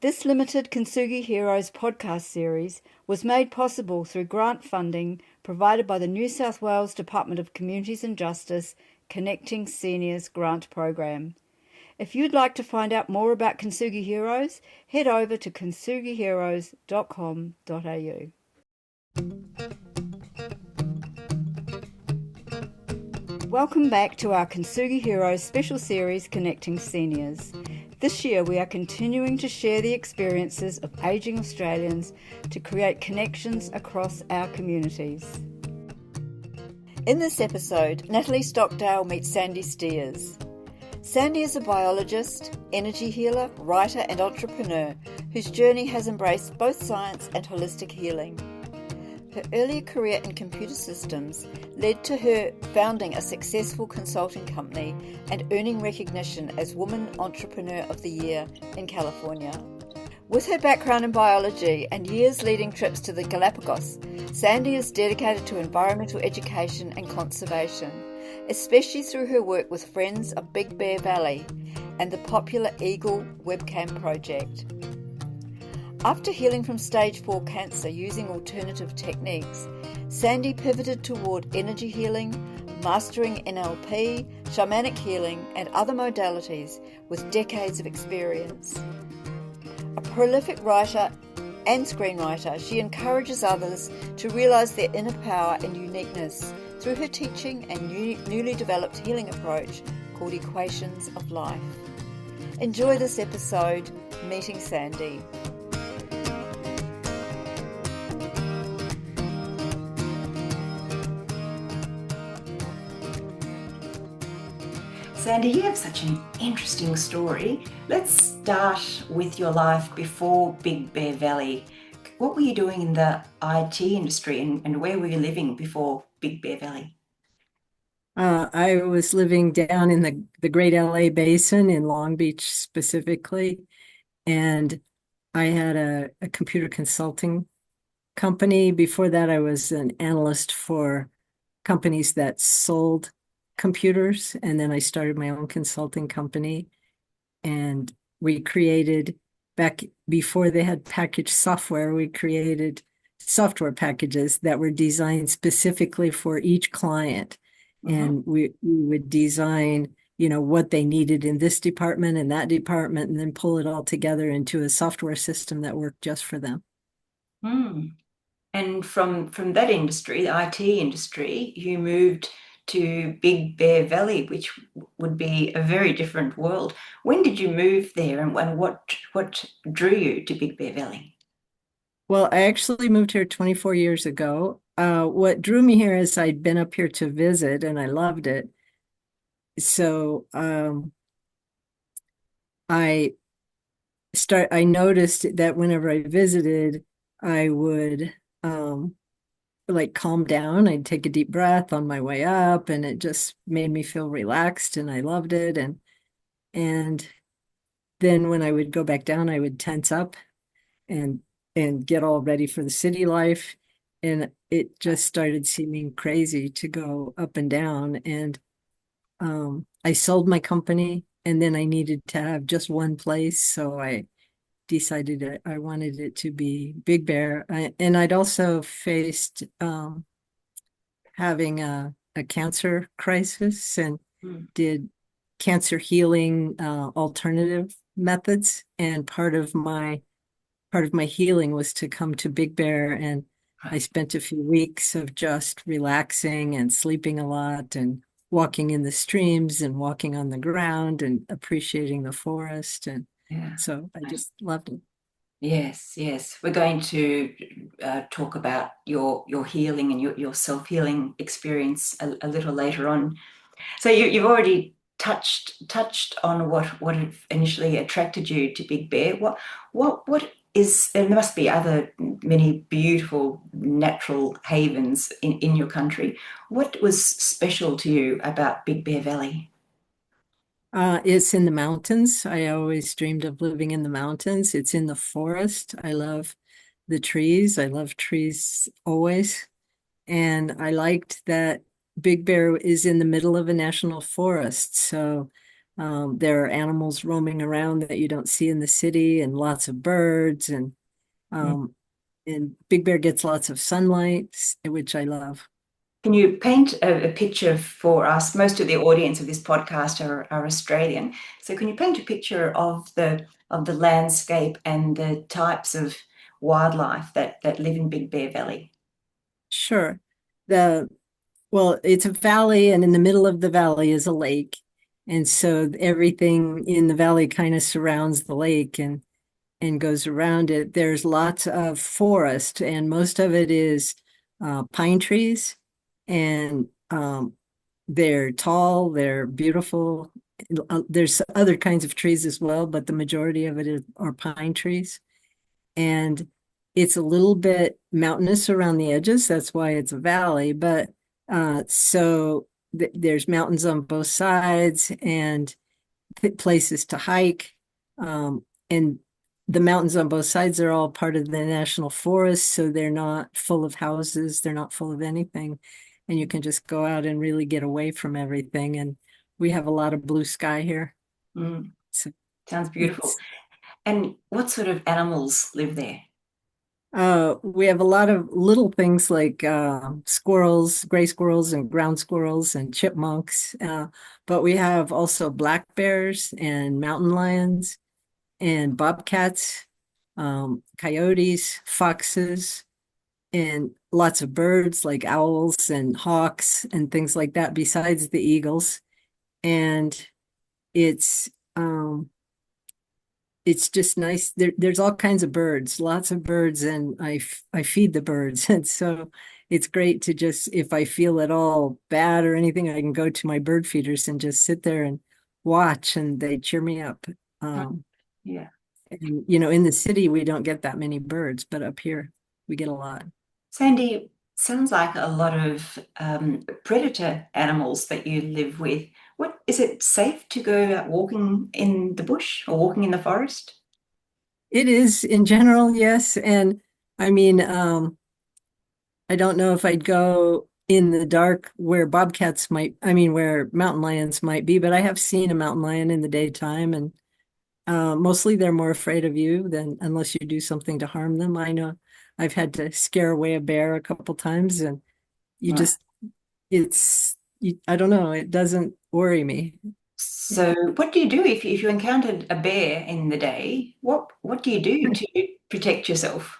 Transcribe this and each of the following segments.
This limited Kintsugi Heroes podcast series was made possible through grant funding provided by the New South Wales Department of Communities and Justice Connecting Seniors Grant Program. If you'd like to find out more about Kintsugi Heroes, head over to kintsugiheroes.com.au. Welcome back to our Kintsugi Heroes special series Connecting Seniors. This year we are continuing to share the experiences of ageing Australians to create connections across our communities. In this episode, Natalie Stockdale meets Sandy Steers. Sandy is a biologist, energy healer, writer and entrepreneur whose journey has embraced both science and holistic healing. Her earlier career in computer systems led to her founding a successful consulting company and earning recognition as Woman Entrepreneur of the Year in California. With her background in biology and years leading trips to the Galapagos, Sandy is dedicated to environmental education and conservation, especially through her work with Friends of Big Bear Valley and the popular Eagle webcam project. After healing from stage 4 cancer using alternative techniques, Sandy pivoted toward energy healing, mastering NLP, shamanic healing, and other modalities with decades of experience. A prolific writer and screenwriter, she encourages others to realize their inner power and uniqueness through her teaching and newly developed healing approach called Equations of Life. Enjoy this episode, Meeting Sandy. Sandy, you have such an interesting story. Let's start with your life before Big Bear Valley. What were you doing in the IT industry and where were you living before Big Bear Valley? I was living down in the Great LA Basin in Long Beach specifically, and I had a computer consulting company. Before that, I was an analyst for companies that sold computers, and then I started my own consulting company, and we created, back before they had packaged software, we created software packages that were designed specifically for each client. And we would design, what they needed in this department and that department, and then pull it all together into a software system that worked just for them. And from that industry, the IT industry, you moved to Big Bear Valley, which would be a very different world. When did you move there, and what drew you to Big Bear Valley? Well, I actually moved here 24 years ago. What drew me here is I'd been up here to visit and I loved it. So I noticed that whenever I visited, I would calm down. I'd take a deep breath on my way up, and it just made me feel relaxed, and I loved it. And then when I would go back down, I would tense up and get all ready for the city life. And it just started seeming crazy to go up and down. And I sold my company, and then I needed to have just one place. So I decided that I wanted it to be Big Bear. And I'd also faced having a cancer crisis and did cancer healing alternative methods. And part of my healing was to come to Big Bear, and I spent a few weeks of just relaxing and sleeping a lot and walking in the streams and walking on the ground and appreciating the forest. And so I just loved it. Yes. We're going to talk about your healing and your self-healing experience a little later on. So you've already touched on what initially attracted you to Big Bear. What is, and there must be other many beautiful natural havens in your country. What was special to you about Big Bear Valley? It's in the mountains. I always dreamed of living in the mountains. It's in the forest. I love the trees. I love trees always. And I liked that Big Bear is in the middle of a national forest. So There are animals roaming around that you don't see in the city, and lots of birds, um, and Big Bear gets lots of sunlight, which I love. Can you paint a picture for us? Most of the audience of this podcast are Australian. So can you paint a picture of the landscape and the types of wildlife that live in Big Bear Valley? Sure. The Well, it's a valley, and in the middle of the valley is a lake. And so everything in the valley kind of surrounds the lake and goes around it. There's lots of forest, and most of it is pine trees. And they're tall, they're beautiful. There's other kinds of trees as well, but the majority of it are pine trees. And it's a little bit mountainous around the edges. That's why it's a valley. But so there's mountains on both sides and places to hike. And the mountains on both sides are all part of the national forest, so they're not full of houses, they're not full of anything. And you can just go out and really get away from everything. And we have a lot of blue sky here. Mm, So sounds beautiful. And what sort of animals live there? We have a lot of little things like squirrels, gray squirrels and ground squirrels and chipmunks. But we have also black bears and mountain lions and bobcats, coyotes, foxes, and lots of birds like owls and hawks and things like that, besides the eagles. And it's it's just nice. There's all kinds of birds, lots of birds, and I feed the birds. And so it's great to just, if I feel at all bad or anything, I can go to my bird feeders and just sit there and watch, and they cheer me up. Yeah. And, in the city, we don't get that many birds, but up here, we get a lot. Sandy, sounds like a lot of predator animals that you live with. What is it safe to go out walking in the bush or walking in the forest? It is in general, yes. And I mean, I don't know if I'd go in the dark where where mountain lions might be, but I have seen a mountain lion in the daytime, and mostly they're more afraid of you than unless you do something to harm them. I know I've had to scare away a bear a couple times, and you Right. just, I don't know, it doesn't worry me. So, what do you do if you encountered a bear in the day? What do you do to protect yourself?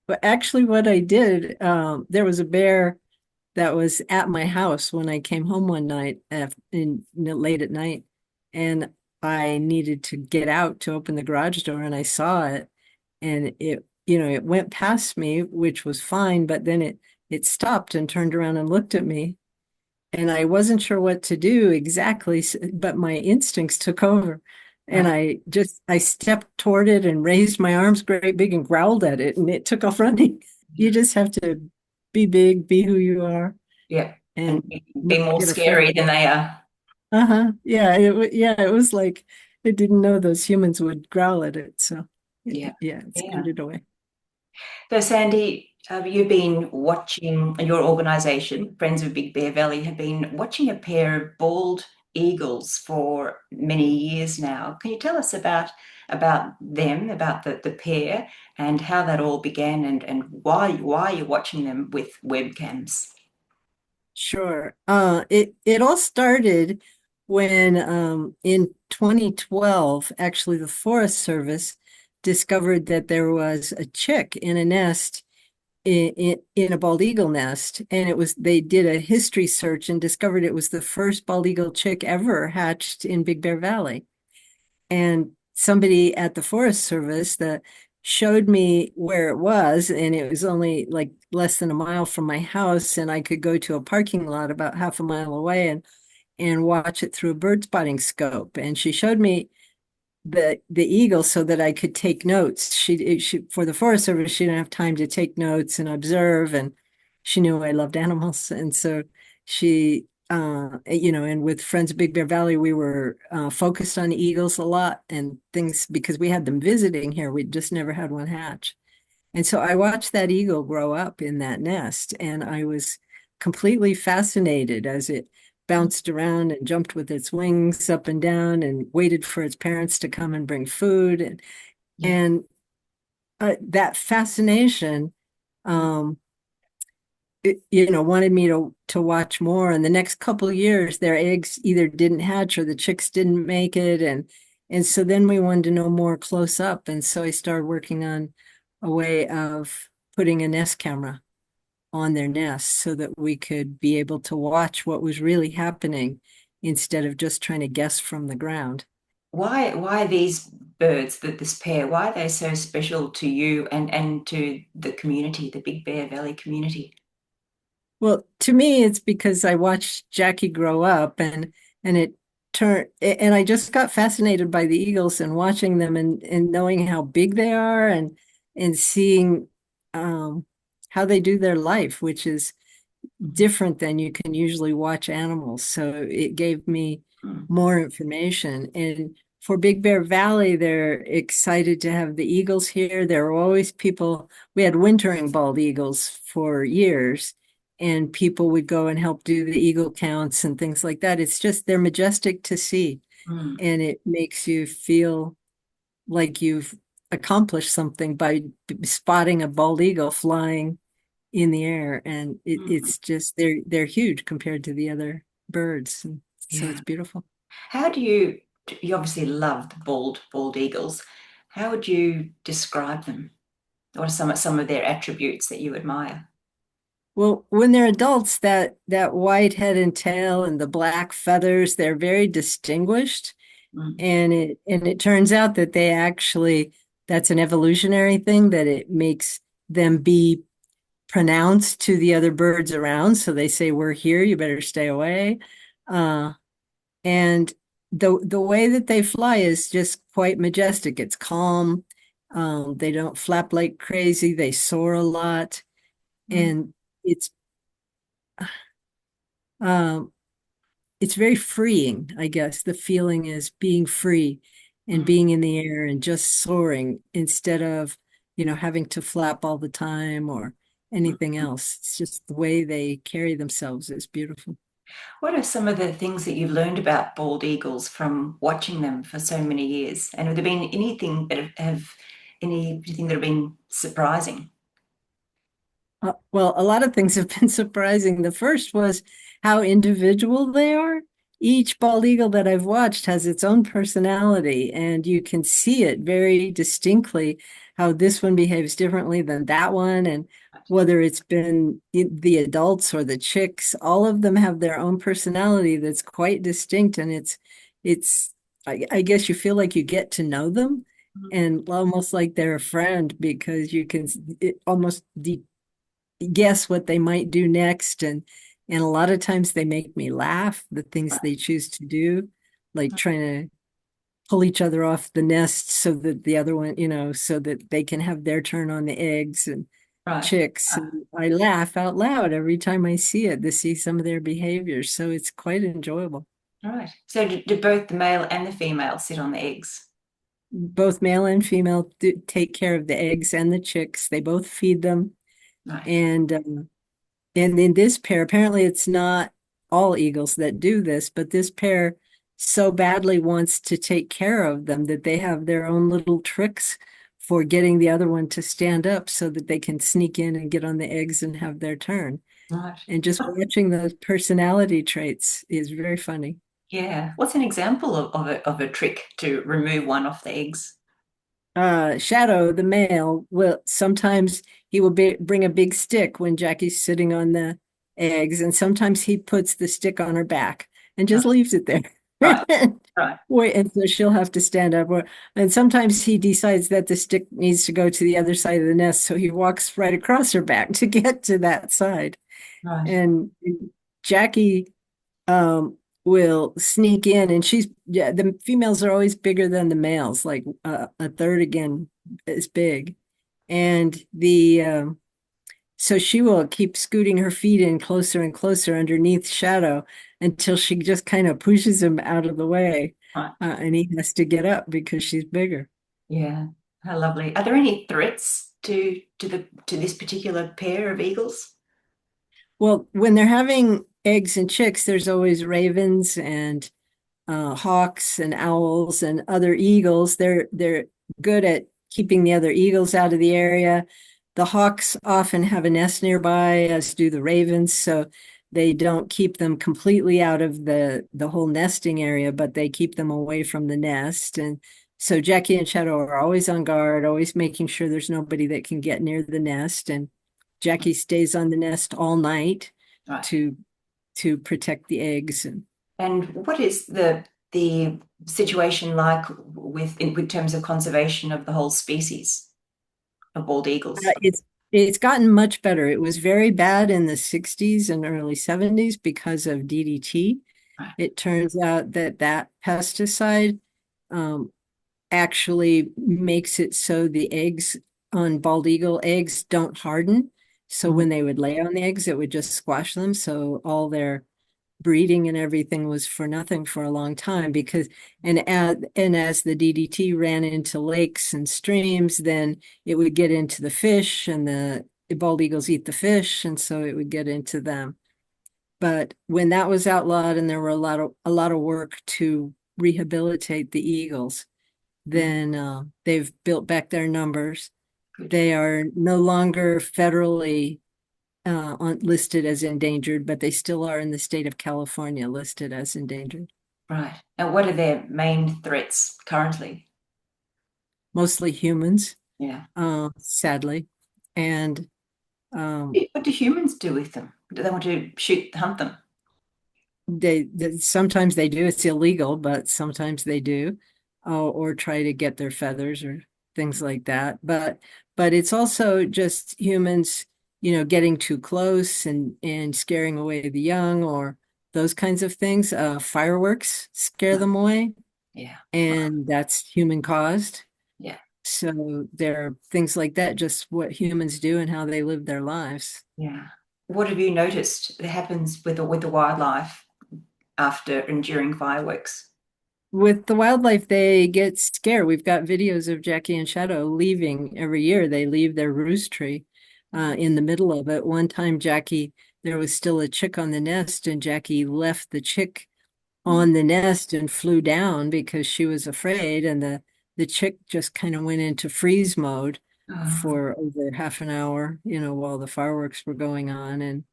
But actually, what I did, there was a bear that was at my house when I came home one night late at night, and I needed to get out to open the garage door, and I saw it, and it went past me, which was fine, but then it stopped and turned around and looked at me, and I wasn't sure what to do exactly, but my instincts took over. And Right. I stepped toward it and raised my arms great big and growled at it, and it took off running. You just have to be big, be who you are, Yeah. And and be not more get afraid. scary than they are. Uh-huh. Yeah, it was like it didn't know those humans would growl at it. So Yeah. yeah, it Yeah. scared it away. So, Sandy, you've been watching your organisation, Friends of Big Bear Valley, have been watching a pair of bald eagles for many years now. Can you tell us about them, about the pair, and how that all began, and why you're watching them with webcams? Sure. It all started when in 2012, actually the Forest Service discovered that there was a chick in a nest in a bald eagle nest, and they did a history search and discovered it was the first bald eagle chick ever hatched in Big Bear Valley. And somebody at the Forest Service that showed me where it was, and it was only like less than a mile from my house, and I could go to a parking lot about half a mile away and watch it through a bird spotting scope. And she showed me the eagle so that I could take notes. She for the Forest Service, she didn't have time to take notes and observe, and she knew I loved animals, and so she and with Friends of Big Bear Valley, we were focused on eagles a lot and things because we had them visiting here. We just never had one hatch. And so I watched that eagle grow up in that nest, and I was completely fascinated as it bounced around and jumped with its wings up and down and waited for its parents to come and bring food. Yeah. And that fascination, um, wanted me to watch more. And the next couple of years, their eggs either didn't hatch or the chicks didn't make it. And so then we wanted to know more close up. And so I started working on a way of putting a nest camera on their nests so that we could be able to watch what was really happening instead of just trying to guess from the ground. Why these birds, this pair, why are they so special to you and to the community, the Big Bear Valley community? Well, to me, it's because I watched Jackie grow up and it turned and I just got fascinated by the eagles and watching them and knowing how big they are and seeing um, how they do their life, which is different than you can usually watch animals. So it gave me Mm. more information. And for Big Bear Valley, they're excited to have the eagles here. There are always people, we had wintering bald eagles for years, and people would go and help do the eagle counts and things like that. It's just, they're majestic to see, Mm. and it makes you feel like you've accomplished something by spotting a bald eagle flying in the air, and Mm. it's just they're huge compared to the other birds, and so Yeah. it's beautiful. How do you obviously love the bald eagles. How would you describe them? What are some of their attributes that you admire? Well, when they're adults, that white head and tail and the black feathers, they're very distinguished, Mm. and it turns out that they actually, that's an evolutionary thing, that it makes them be pronounced to the other birds around, so they say, we're here, you better stay away. And the way that they fly is just quite majestic. It's calm. They don't flap like crazy. They soar a lot, Mm. and it's um, it's very freeing, I guess. The feeling is being free and Mm. being in the air and just soaring instead of, having to flap all the time or anything Mm. else. It's just the way they carry themselves is beautiful. What are some of the things that you've learned about bald eagles from watching them for so many years? And have there been anything that have anything that have been surprising? Well, a lot of things have been surprising. The first was how individual they are. Each bald eagle that I've watched has its own personality, and you can see it very distinctly how this one behaves differently than that one. And whether it's been the adults or the chicks, all of them have their own personality that's quite distinct. And I guess you feel like you get to know them and almost like they're a friend because you can almost guess what they might do next, and a lot of times they make me laugh, the things they choose to do, like trying to pull each other off the nest so that the other one, so that they can have their turn on the eggs and Right. chicks. Uh, And I laugh out loud every time I see it, to see some of their behaviors, so it's quite enjoyable. right. So do both the male and the female sit on the eggs? Both male and female do take care of the eggs and the chicks. They both feed them, Right. and in this pair, apparently it's not all eagles that do this, but this pair so badly wants to take care of them that they have their own little tricks for getting the other one to stand up so that they can sneak in and get on the eggs and have their turn. Right. And just watching those personality traits is very funny. Yeah. What's an example of a trick to remove one off the eggs? Shadow, the male, will sometimes he will bring a big stick when Jackie's sitting on the eggs, and sometimes he puts the stick on her back and just Right. leaves it there. Right. Right. Wait, and so she'll have to stand up. And sometimes he decides that the stick needs to go to the other side of the nest, so he walks right across her back to get to that side. Right. And Jackie will sneak in, and yeah, the females are always bigger than the males, like a third again as big. And the so she will keep scooting her feet in closer and closer underneath Shadow until she just kind of pushes him out of the way, Right. and he has to get up because she's bigger. Yeah. How lovely. Are there any threats to this particular pair of eagles? Well, when they're having eggs and chicks, there's always ravens and hawks and owls and other eagles. They're good at keeping the other eagles out of the area. The hawks often have a nest nearby, as do the ravens, so they don't keep them completely out of the whole nesting area, but they keep them away from the nest. And so Jackie and Shadow are always on guard, always making sure there's nobody that can get near the nest. And Jackie stays on the nest all night Right. to protect the eggs. And what is the situation like with terms of conservation of the whole species of bald eagles? It's gotten much better. It was very bad in the 60s and early 70s because of DDT. Right. It turns out that that pesticide um, actually makes it so the eggs on bald eagle eggs don't harden. So when they would lay on the eggs, it would just squash them. So all their breeding and everything was for nothing for a long time because as the DDT ran into lakes and streams, then it would get into the fish, and the bald eagles eat the fish, and so it would get into them. But when that was outlawed and there were a lot of work to rehabilitate the eagles, then they've built back their numbers. Good. They are no longer federally listed as endangered, but they still are in the state of California listed as endangered. Right. And what are their main threats currently? Mostly humans, Yeah. sadly. And What do humans do with them? Do they want to hunt them? they sometimes they do. It's illegal, but sometimes they do, or try to get their feathers or things like that. But it's also just humans, getting too close and scaring away the young or those kinds of things. Fireworks scare them away, Yeah. and that's human caused. Yeah. So there are things like that, just what humans do and how they live their lives. Yeah. What have you noticed that happens with the wildlife after and during fireworks? With the wildlife, they get scared. We've got videos of Jackie and Shadow leaving every year. They leave their roost tree in the middle of it. One time, there was still a chick on the nest, and Jackie left the chick on the nest and flew down because she was afraid. And the chick just kind of went into freeze mode Oh, for over half an hour, while the fireworks were going on. And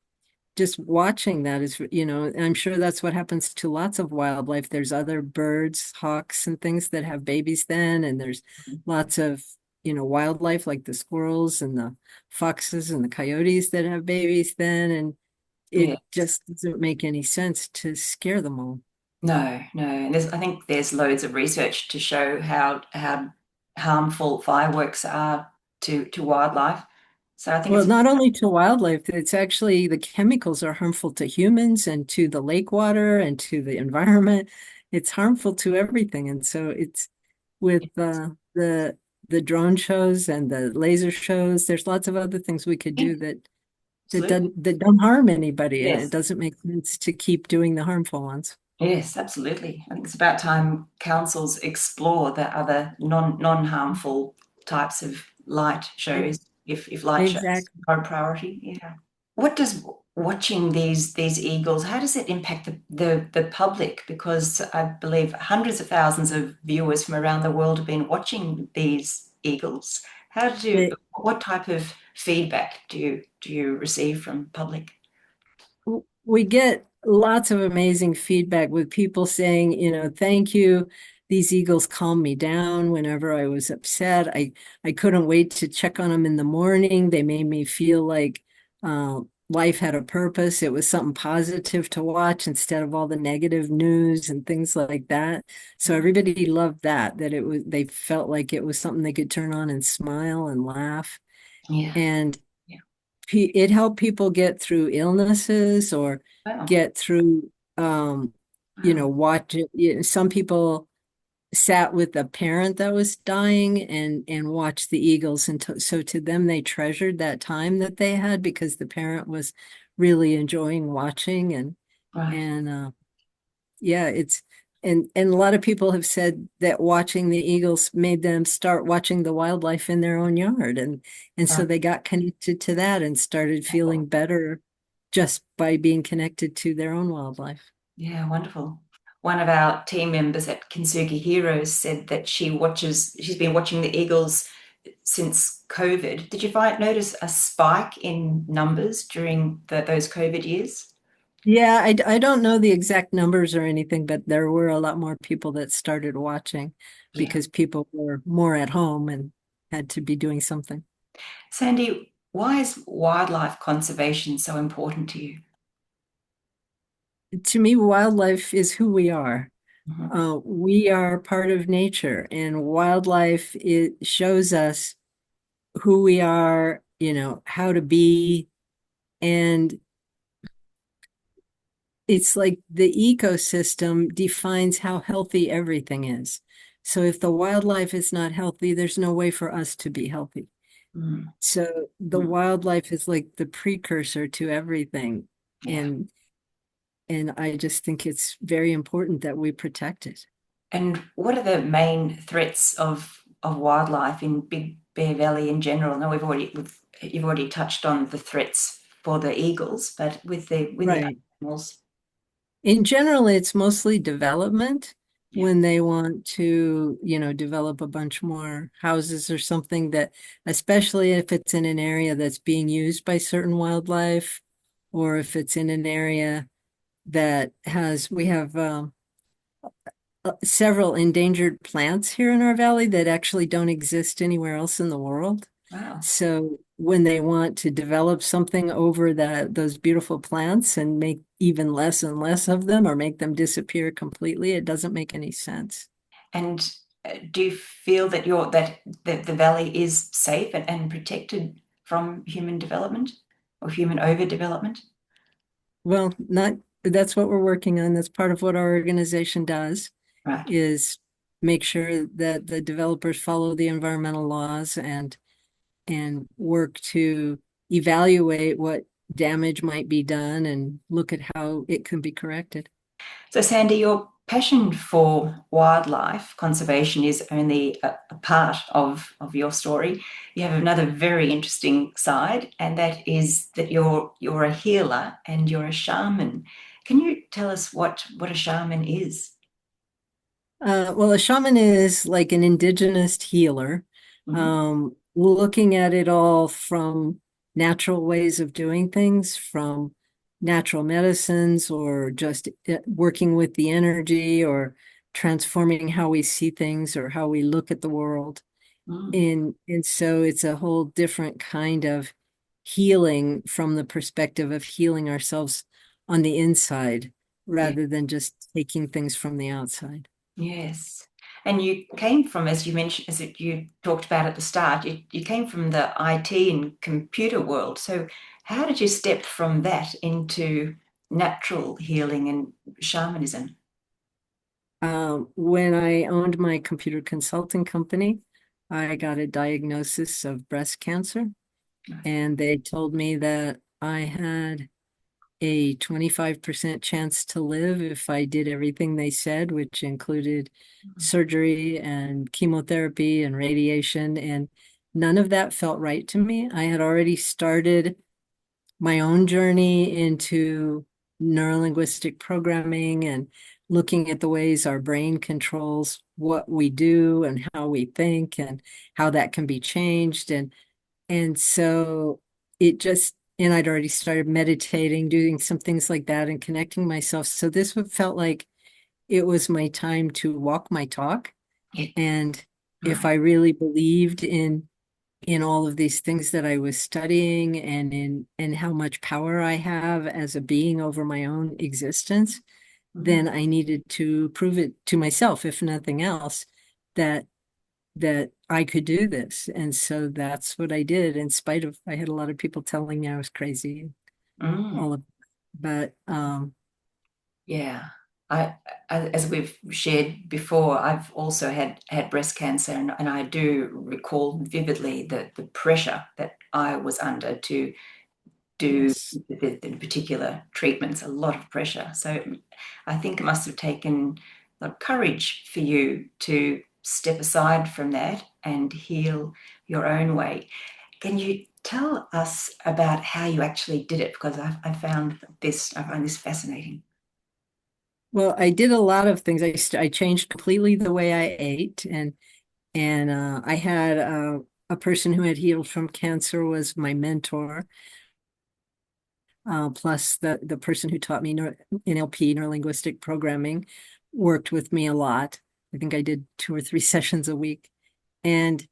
just watching that is, I'm sure that's what happens to lots of wildlife. There's other birds, hawks, and things that have babies then, and there's lots of, wildlife like the squirrels and the foxes and the coyotes that have babies then, and it yeah. just doesn't make any sense to scare them all. No, no. And I think there's loads of research to show how harmful fireworks are to wildlife. So I think Well, it's not only to wildlife, it's actually the chemicals are harmful to humans and to the lake water and to the environment. It's harmful to everything. And so it's with the drone shows and the laser shows, there's lots of other things we could do absolutely. that don't harm anybody. And it Yes. doesn't make sense to keep doing the harmful ones. Yes, absolutely. I think it's about time councils explore the other non-harmful types of light shows, if light shows Exactly. are a priority. Yeah. What does watching these eagles, how does it impact the public? Because I believe hundreds of thousands of viewers from around the world have been watching these eagles. What type of feedback do you receive from public? We get lots of amazing feedback with people saying, thank you. These eagles calmed me down whenever I was upset. I couldn't wait to check on them in the morning. They made me feel like life had a purpose. It was something positive to watch instead of all the negative news and things like that. So everybody loved they felt like it was something they could turn on and smile and laugh. Yeah. And Yeah. it helped people get through illnesses or Wow. get through Wow. watch some people sat with a parent that was dying and watched the eagles, and so to them they treasured that time that they had because the parent was really enjoying watching. and Right. and yeah, and a lot of people have said that watching the eagles made them start watching the wildlife in their own yard, and so Right. they got connected to that and started feeling better just by being connected to their own wildlife. Yeah, wonderful. One of our team members at Kintsugi Heroes said that she's been watching the eagles since COVID. Did you notice a spike in numbers during those COVID years? Yeah, I don't know the exact numbers or anything, but there were a lot more people that started watching Yeah. because people were more at home and had to be doing something. Sandy, why is wildlife conservation so important to you? To me, wildlife is who we are. Mhm. We are part of nature, and wildlife, it shows us who we are, how to be. And it's like the ecosystem defines how healthy everything is. So if the wildlife is not healthy, there's no way for us to be healthy. Mm. So the Mm. wildlife is like the precursor to everything. Yeah. And I just think it's very important that we protect it. And what are the main threats of wildlife in Big Bear Valley in general? Now you've already touched on the threats for the eagles, but with the other Right. animals, In general, it's mostly development yeah. when they want to, develop a bunch more houses or something that, especially if it's in an area that's being used by certain wildlife, or if it's in an area that we have several endangered plants here in our valley that actually don't exist anywhere else in the world. Wow. So when they want to develop something over those beautiful plants and make even less and less of them or make them disappear completely, it doesn't make any sense. And do you feel that that the valley is safe and protected from human development or human overdevelopment? Well, not that's what we're working on. That's part of what our organization does, Right. is make sure that the developers follow the environmental laws and work to evaluate what damage might be done and look at how it can be corrected. So, Sandy, your passion for wildlife conservation is only a part of your story. You have another very interesting side, and that is that you're a healer and you're a shaman. Can you tell us what a shaman is? Well, a shaman is like an indigenous healer, Mhm. looking at it all from natural ways of doing things, from natural medicines, or just working with the energy, or transforming how we see things or how we look at the world. Mm. And so it's a whole different kind of healing from the perspective of healing ourselves on the inside Yeah. rather than just taking things from the outside. Yes. And you came from, as you mentioned, you talked about at the start, you came from the IT and computer world. So how did you step from that into natural healing and shamanism? When I owned my computer consulting company, I got a diagnosis of breast cancer, and they told me that I had a 25% chance to live if I did everything they said, which included surgery and chemotherapy and radiation. And none of that felt right to me. I had already started my own journey into neurolinguistic programming and looking at the ways our brain controls what we do and how we think and how that can be changed. And so it just, and I'd already started meditating, doing some things like that and connecting myself. So this felt like it was my time to walk my talk. Yeah. And if Right. I really believed in all of these things that I was studying and how much power I have as a being over my own existence, Mhm. then I needed to prove it to myself, if nothing else, that I could do this. And so that's what I did, in spite of I had a lot of people telling me I was crazy, Mm. all of but Yeah. As we've shared before, I've also had breast cancer, and I do recall vividly the pressure that I was under to do yes. the particular treatments, a lot of pressure. So I think it must have taken a lot of courage for you to step aside from that and heal your own way. Can you tell us about how you actually did it, because I find this fascinating. Well, I did a lot of things. I changed completely the way I ate, and I had a person who had healed from cancer was my mentor. Plus the person who taught me NLP, neurolinguistic programming, worked with me a lot. I think I did 2 or 3 sessions a week. And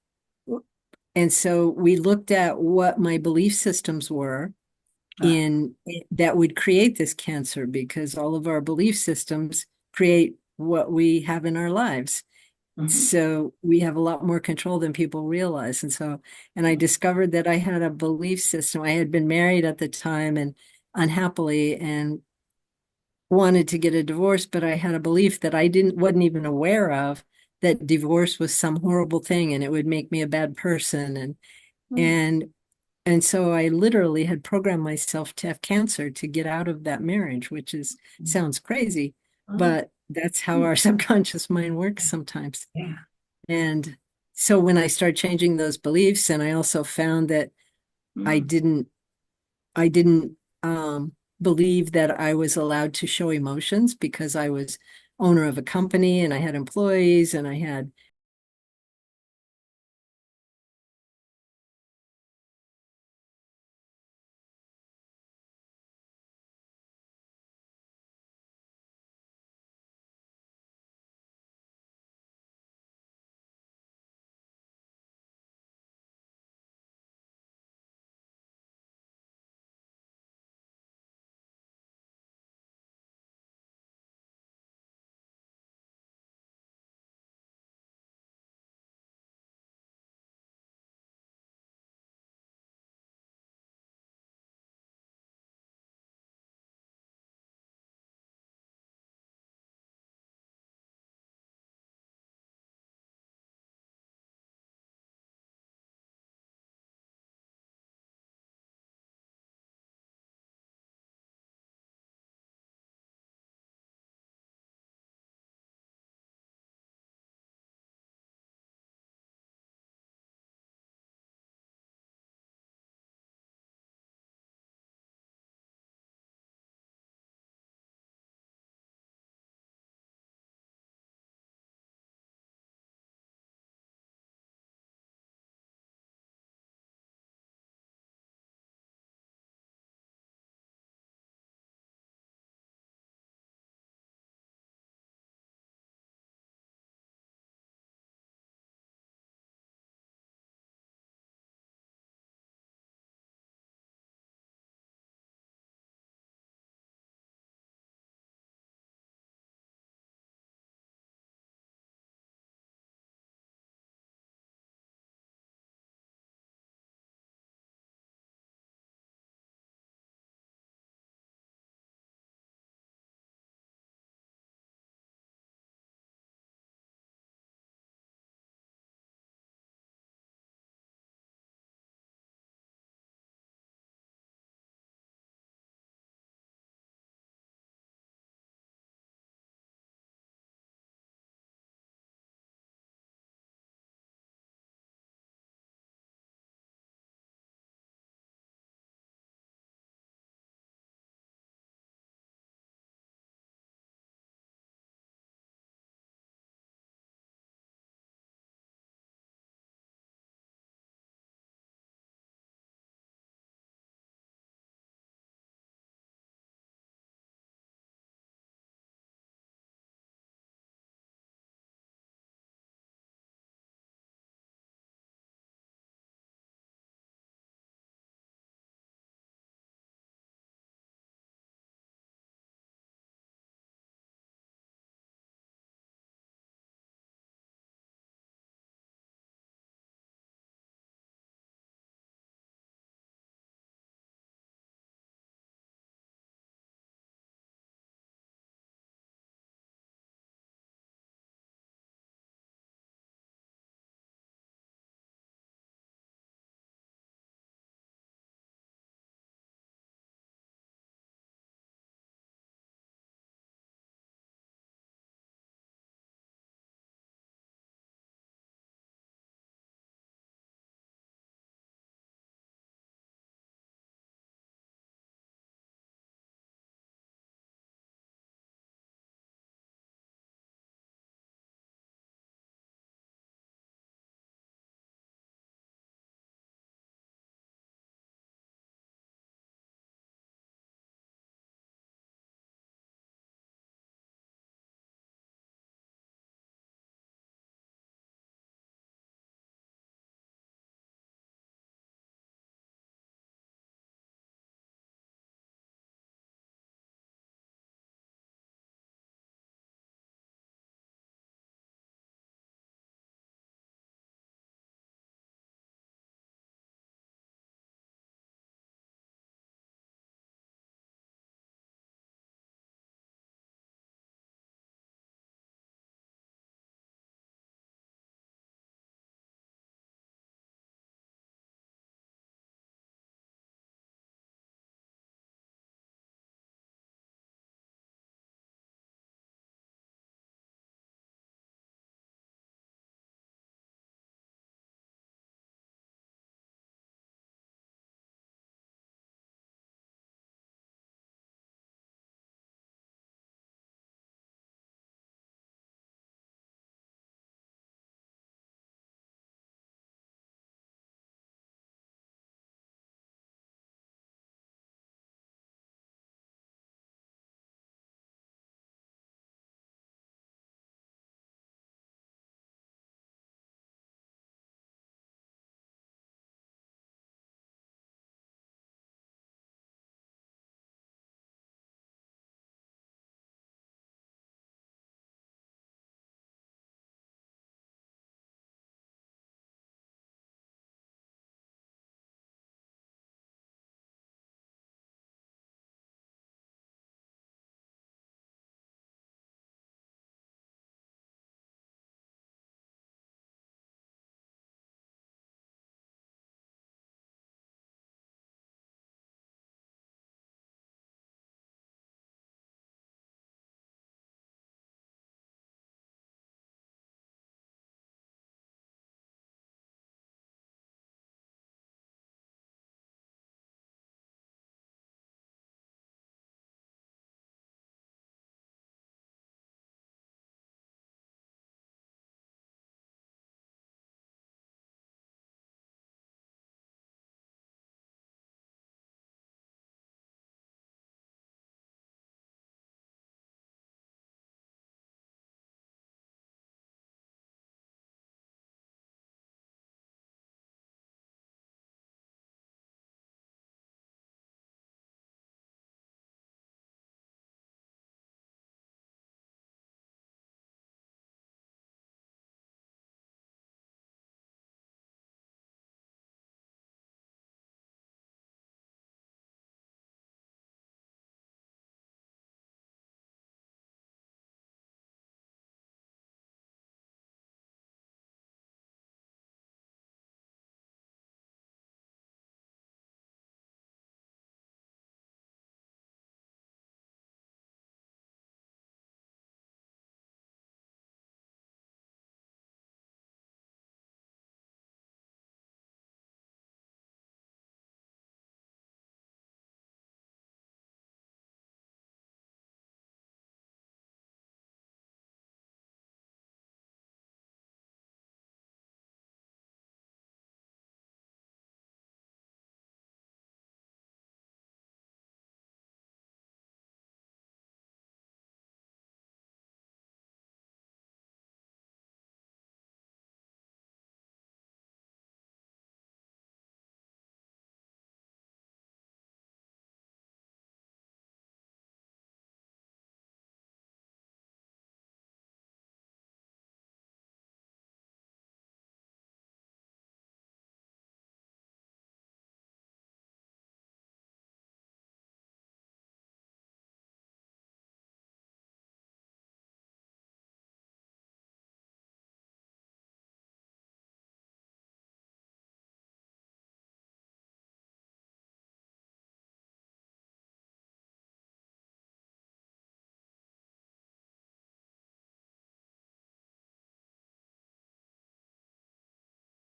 and so we looked at what my belief systems were Right. in that would create this cancer, because all of our belief systems create what we have in our lives. Mm-hmm. So we have a lot more control than people realize. And I discovered that I had a belief system. I had been married at the time and unhappily and wanted to get a divorce, but I had a belief that wasn't even aware of, that divorce was some horrible thing and it would make me a bad person. And and so I literally had programmed myself to have cancer to get out of that marriage, which sounds crazy, Mm-hmm. but that's how our subconscious mind works sometimes. Yeah. And so when I started changing those beliefs, and I also found that I Mm. didn't I didn't believe that I was allowed to show emotions, because I was owner of a company and I had employees and I had